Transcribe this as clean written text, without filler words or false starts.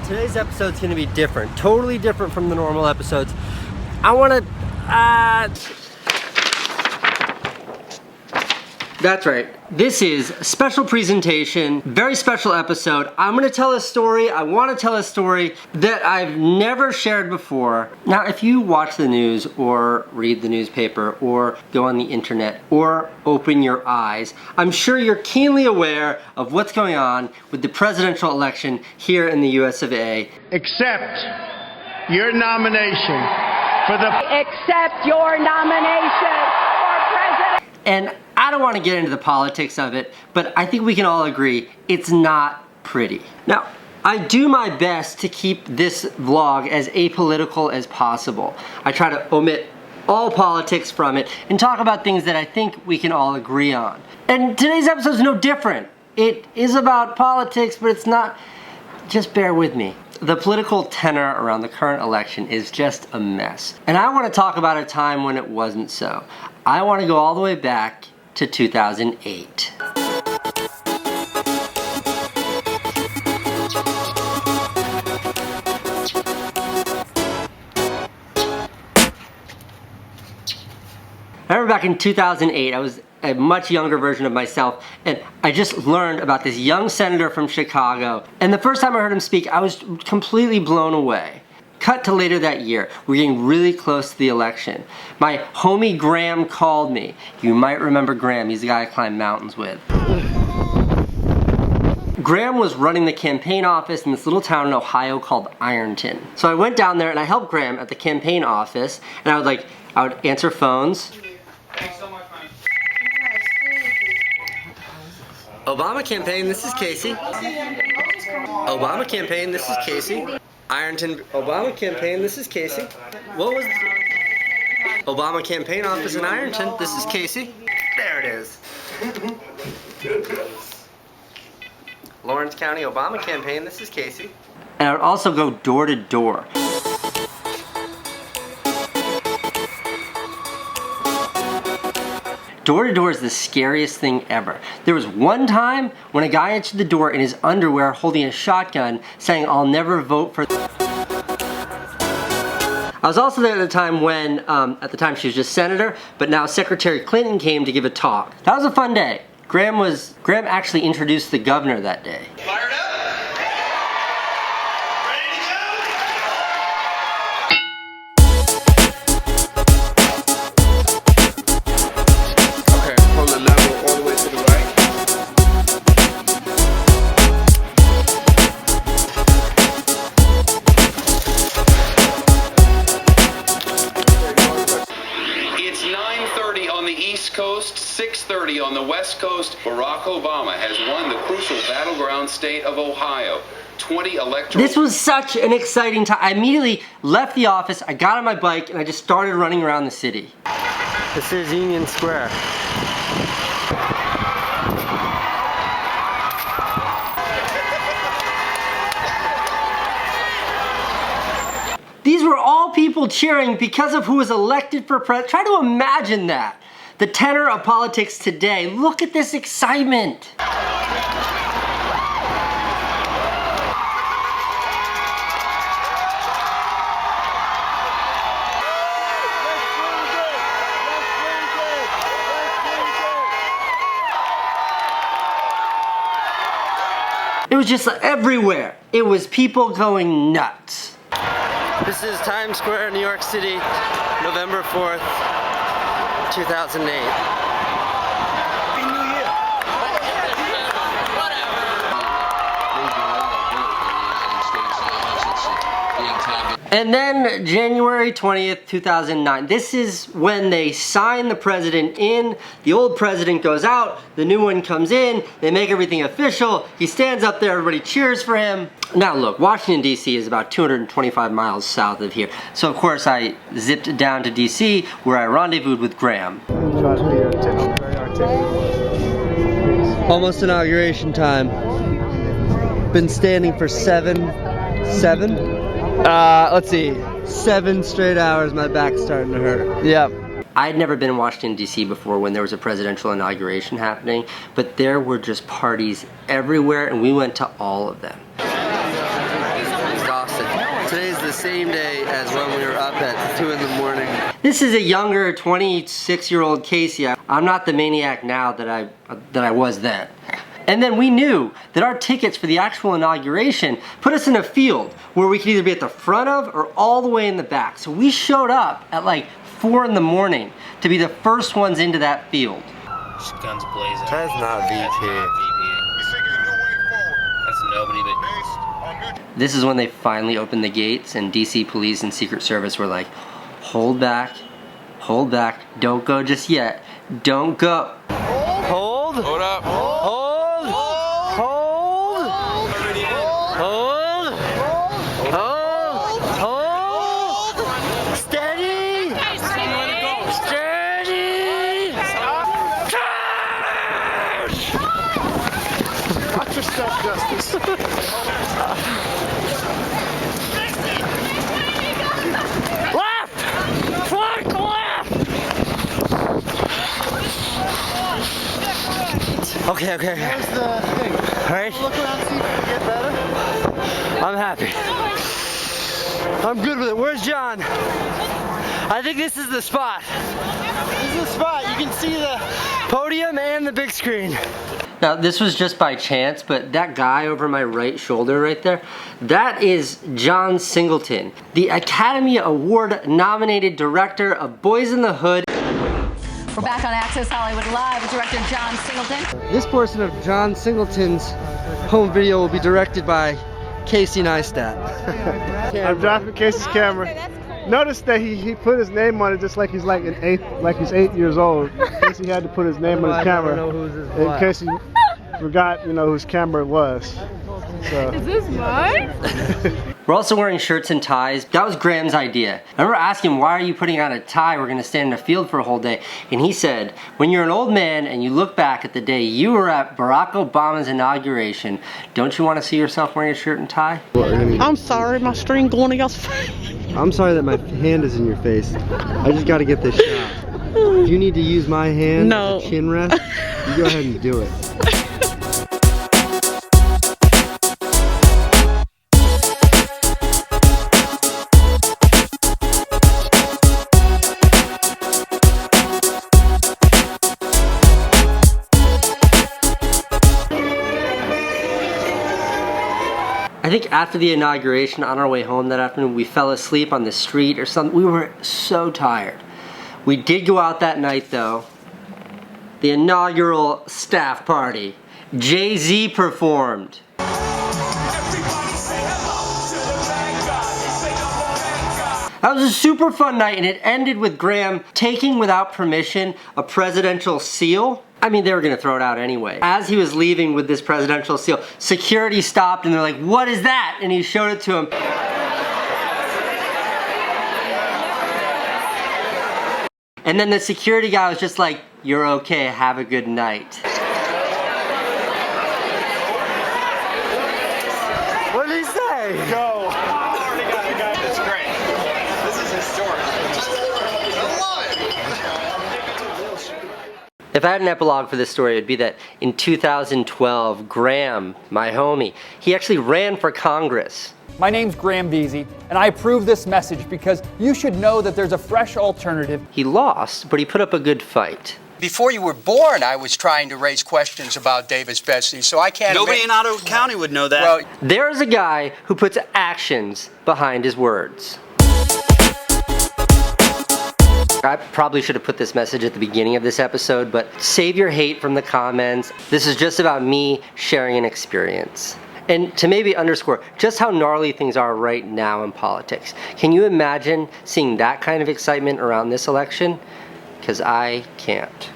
Today's episode's gonna be different, totally different from the normal episodes. That's right. This is a special presentation, very special episode. I'm gonna tell a story, I wanna tell a story that I've never shared before. Now, if you watch the news or read the newspaper or go on the internet or open your eyes, I'm sure you're keenly aware of what's going on with the presidential election here in the US of A. Accept your nomination for the... Accept your nomination for president. And I don't want to get into the politics of it, but I think we can all agree it's not pretty. Now, I do my best to keep this vlog as apolitical as possible. I try to omit all politics from it and talk about things that I think we can all agree on. And today's episode is no different. It is about politics, but it's not. Just bear with me. The political tenor around the current election is just a mess. And I want to talk about a time when it wasn't so. I want to go all the way back to 2008. I remember back in 2008, I was a much younger version of myself, and I just learned about this young senator from Chicago. And the first time I heard him speak, I was completely blown away. Cut to later that year, we're getting really close to the election. My homie Graham called me. You might remember Graham, he's the guy I climb mountains with. Graham was running the campaign office in this little town in Ohio called Ironton. So I went down there and I helped Graham at the campaign office, and I would answer phones. Thanks so much, man. Obama campaign, this is Casey. Obama campaign, this is Casey. Ironton, Obama campaign, this is Casey. What was Obama campaign office in Ironton, this is Casey. There it is. Lawrence County, Obama campaign, this is Casey. And I would also go door to door. Door to door is the scariest thing ever. There was one time when a guy answered the door in his underwear holding a shotgun saying, "I'll never vote for..." I was also there at the time when, at the time she was just senator, but now Secretary Clinton came to give a talk. That was a fun day. Graham actually introduced the governor that day. Fired up? Coast, 6:30 on the West Coast. Barack Obama has won the crucial battleground state of Ohio. 20 electoral... This was such an exciting time. I immediately left the office, I got on my bike, and I just started running around the city. This is Union Square. These were all people cheering because of who was elected for president. Try to imagine that. The tenor of politics today. Look at this excitement. It was just everywhere. It was people going nuts. This is Times Square, New York City, November 4th. 2008. Happy New Year! And then January 20th, 2009. This is when they sign the president in. The old president goes out, the new one comes in, they make everything official. He stands up there, everybody cheers for him. Now look, Washington, D.C. is about 225 miles south of here. So of course I zipped down to D.C. where I rendezvoused with Graham. Try to be very articulate. Almost inauguration time. Been standing for let's see, 7 straight hours. My back's starting to hurt. Yep. I had never been in Washington, D.C. before when there was a presidential inauguration happening, but there were just parties everywhere, and we went to all of them. Exhausted. Today's the same day as when we were up at 2 in the morning. This is a younger 26-year-old Casey. I'm not the maniac now that I was then. And then we knew that our tickets for the actual inauguration put us in a field where we could either be at the front of or all the way in the back. So we showed up at like 4 in the morning to be the first ones into that field. Guns blazing. That's not VP. That's nobody but... This is when they finally opened the gates, and DC police and Secret Service were like, hold back, don't go just yet, don't go. Hold. Hold up. Hold. Hold. Hold. Hold. Hold. Steady. Steady. Watch your step, Justice. Left! Flank left! Okay. Here's the thing. Alright. Look around, see if you can get better. I'm happy. I'm good with it. Where's John? I think this is the spot. This is the spot. You can see the Podium and the big screen. Now, this was just by chance, but that guy over my right shoulder right there, that is John Singleton, the Academy Award nominated director of Boys in the Hood. We're back on Access Hollywood Live with director John Singleton. This portion of John Singleton's home video will be directed by Casey Neistat. I'm dropping Casey's camera. Notice that he put his name on it just like he's like 8 years old. Casey had to put his name on his camera in case he forgot, whose camera it was. So. Is this mine? We're also wearing shirts and ties. That was Graham's idea. I remember asking him, why are you putting on a tie? We're gonna stand in a field for a whole day. And he said, when you're an old man and you look back at the day you were at Barack Obama's inauguration, don't you want to see yourself wearing a shirt and tie? I'm sorry, my string going against face. I'm sorry that my hand is in your face. I just gotta get this shot. If you need to use my hand as a chin rest, you go ahead and do it. I think after the inauguration, on our way home that afternoon, we fell asleep on the street or something. We were so tired. We did go out that night though. The inaugural staff party. Jay-Z performed. That was a super fun night, and it ended with Graham taking, without permission, a presidential seal. I mean, they were gonna throw it out anyway. As he was leaving with this presidential seal, security stopped and they're like, what is that? And he showed it to him. And then the security guy was just like, you're okay, have a good night. What did he say? Go. It's great. This is historic. If I had an epilogue for this story, it would be that in 2012, Graham, my homie, he actually ran for Congress. My name's Graham Veazey, and I approve this message because you should know that there's a fresh alternative. He lost, but he put up a good fight. Before you were born, I was trying to raise questions about Davis Betsy, so I can't... Nobody in Ottawa County would know that. Well, There's a guy who puts actions behind his words. I probably should have put this message at the beginning of this episode, but save your hate from the comments. This is just about me sharing an experience. And to maybe underscore just how gnarly things are right now in politics. Can you imagine seeing that kind of excitement around this election? Because I can't.